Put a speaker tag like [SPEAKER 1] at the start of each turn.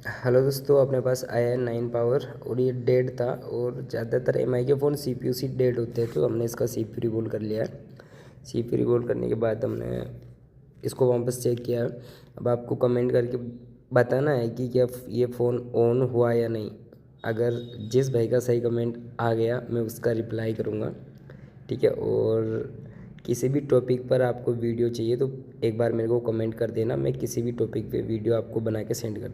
[SPEAKER 1] Hello दोस्तों, अपने पास आया है 9 पावर और ये डेड था। और ज़्यादातर एमआई के फ़ोन सीपीयू से डेड होते हैं, तो हमने इसका सीपीयू रिमूव कर लिया है। सीपीयू रिमूव करने के बाद हमने इसको वापस चेक किया। अब आपको कमेंट करके बताना है कि क्या ये फ़ोन ऑन हुआ या नहीं। अगर जिस भाई का सही कमेंट आ गया मैं उसका रिप्लाई करूँगा, ठीक है। और किसी भी टॉपिक पर आपको वीडियो चाहिए तो एक बार मेरे को कमेंट कर देना, मैं किसी भी टॉपिक पे वीडियो आपको बना के सेंड कर